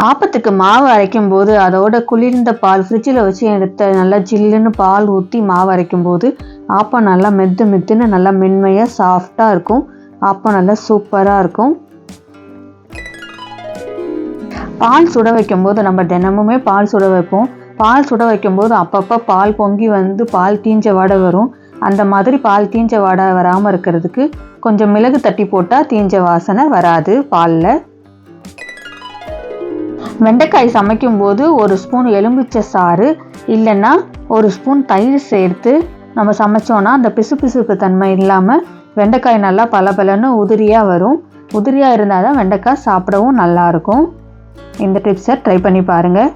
ஆப்பத்துக்கு மாவு அரைக்கும் போது அதோட குளிர்ந்த பால் ஃப்ரிட்ஜில் வச்சு எடுத்த நல்லா ஜில்லுன்னு பால் ஊற்றி மாவு அரைக்கும் போது ஆப்பம் நல்லா மெத்துன்னு நல்லா மென்மையாக சாஃப்டாக இருக்கும். ஆப்பம் நல்லா சூப்பராக இருக்கும். பால் சுட வைக்கும்போது நம்ம தினமுமே பால் சுட வைப்போம். பால் சுட வைக்கும்போது அப்பப்போ பால் பொங்கி வந்து பால் தீஞ்ச வாடை வரும். அந்த மாதிரி பால் தீஞ்ச வாடை வராமல் இருக்கிறதுக்கு கொஞ்சம் மிளகு தட்டி போட்டால் தீஞ்ச வாசனை வராது பாலில். வெண்டைக்காய் சமைக்கும் போது ஒரு ஸ்பூன் எலுமிச்சை சாறு இல்லைன்னா ஒரு ஸ்பூன் தயிர் சேர்த்து நம்ம சமைச்சோன்னா அந்த பிசுபிசுப்பு தன்மை இல்லாமல் வெண்டைக்காய் நல்லா பலபலன்னு உதிரியாக வரும். உதிரியாக இருந்தால் தான் வெண்டைக்காய் சாப்பிடவும் நல்லாயிருக்கும். இந்த டிப்ஸை ட்ரை பண்ணி பாருங்கள்.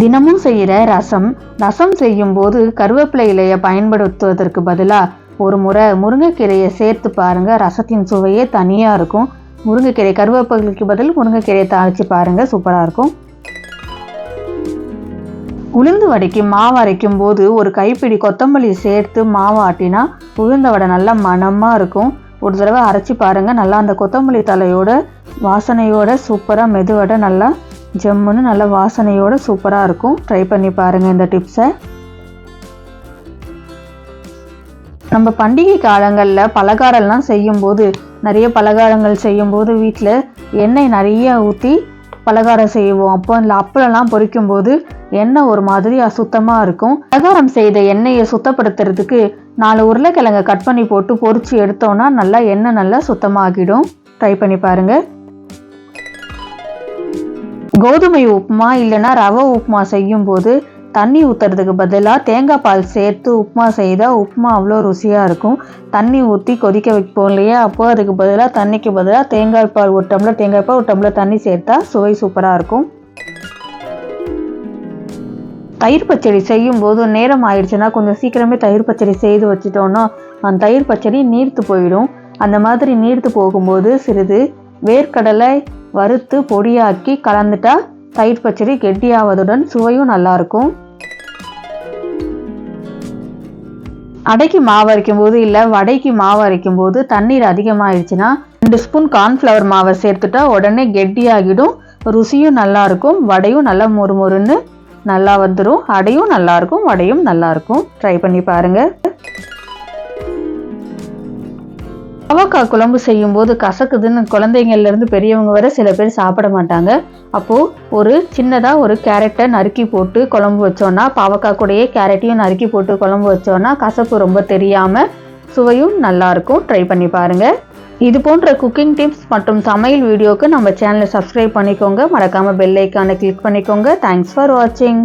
தினமும் செய்கிற ரசம் செய்யும்போது கருவேப்பிலை இலையை பயன்படுத்துவதற்கு பதிலாக ஒரு முறை முருங்கைக்கீரையை சேர்த்து பாருங்கள். ரசத்தின் சுவையே தனியாக இருக்கும். முருங்கைக்கீரை கருவேப்பிலைக்கு பதில் முருங்கைக்கீரையை தாளித்து பாருங்கள், சூப்பராக இருக்கும். உளுந்து வடைக்கு மாவு அரைக்கும் போது ஒரு கைப்பிடி கொத்தமல்லி சேர்த்து மாவு ஆட்டினா உளுந்த வடை நல்லா மணமாக இருக்கும். ஒரு தடவை அரைச்சி பாருங்கள். நல்லா அந்த கொத்தமல்லி தலையோட வாசனையோட சூப்பராக மெதுவடை நல்லா ஜம்முன்னு நல்லா வாசனையோட சூப்பராக இருக்கும். ட்ரை பண்ணி பாருங்கள் இந்த டிப்ஸை. நம்ம பண்டிகை காலங்களில் பலகாரம்லாம் செய்யும்போது நிறைய பலகாரங்கள் செய்யும்போது வீட்டில் எண்ணெய் நிறைய ஊற்றி பலகாரம் செய்வோம். அப்போ அந்த அப்பளம்லாம் பொரிக்கும் போது எண்ணெய் ஒரு மாதிரி அசுத்தமாக இருக்கும். பலகாரம் செய்த எண்ணெயை சுத்தப்படுத்துறதுக்கு 4 உருளைக்கிழங்கை கட் பண்ணி போட்டு பொரிச்சு எடுத்தோன்னா நல்லா எண்ணெய் நல்லா சுத்தமாகிடும். ட்ரை பண்ணி பாருங்கள். கோதுமை உப்புமா இல்லைன்னா ரவை உப்புமா செய்யும்போது தண்ணி ஊற்றுறதுக்கு பதிலாக தேங்காய் பால் சேர்த்து உப்புமா செய்தால் உப்புமா அவ்வளோ ருசியாக இருக்கும். தண்ணி ஊற்றி கொதிக்க வைப்போம் இல்லையா, அப்போ அதுக்கு பதிலாக தண்ணிக்கு பதிலாக தேங்காய் பால் ஒரு டம்ளர் தேங்காய் பால் ஒரு டம்ளர் தண்ணி சேர்த்தா சுவை சூப்பராக இருக்கும். தயிர் பச்சடி செய்யும்போது நேரம் ஆயிடுச்சுன்னா கொஞ்சம் சீக்கிரமே தயிர் பச்சடி செய்து வச்சுட்டோன்னா அந்த தயிர் பச்சடி நீர்த்து போயிடும். அந்த மாதிரி நீர்த்து போகும்போது சிறிது வேர்க்கடலை வறுத்து பொடியாக்கி கலந்துட்டா தயிர் பச்சடி கெட்டியாவதுடன் சுவையும் நல்லாயிருக்கும். அடைக்கு மாவு அரைக்கும் போது இல்லை வடைக்கு மாவு அரைக்கும் போது தண்ணீர் அதிகமாகிடுச்சுன்னா 2 ஸ்பூன் கார்ன்ஃப்ளவர் மாவை சேர்த்துட்டா உடனே கெட்டியாகிடும். ருசியும் நல்லாயிருக்கும். வடையும் நல்லா மொறுமொறுன்னு நல்லா வந்துடும். அடையும் நல்லாயிருக்கும், வடையும் நல்லாயிருக்கும். ட்ரை பண்ணி பாருங்கள். பாவக்காய் குழம்பு செய்யும்போது கசக்குதுன்னு குழந்தைங்கள்லேருந்து பெரியவங்க வரை சில பேர் சாப்பிட மாட்டாங்க. அப்போது ஒரு சின்னதாக ஒரு கேரட்டை நறுக்கி போட்டு குழம்பு வச்சோன்னா பாவக்காய் கூடயே கேரட்டையும் நறுக்கி போட்டு குழம்பு வச்சோன்னா கசப்பு ரொம்ப தெரியாமல் சுவையும் நல்லாயிருக்கும். ட்ரை பண்ணி பாருங்கள். இது போன்ற குக்கிங் டிப்ஸ் மற்றும் சமையல் வீடியோக்கு நம்ம சேனலை சப்ஸ்கிரைப் பண்ணிக்கோங்க. மறக்காமல் பெல் ஐக்கானை கிளிக் பண்ணிக்கோங்க. தேங்க்ஸ் ஃபார் வாட்சிங்.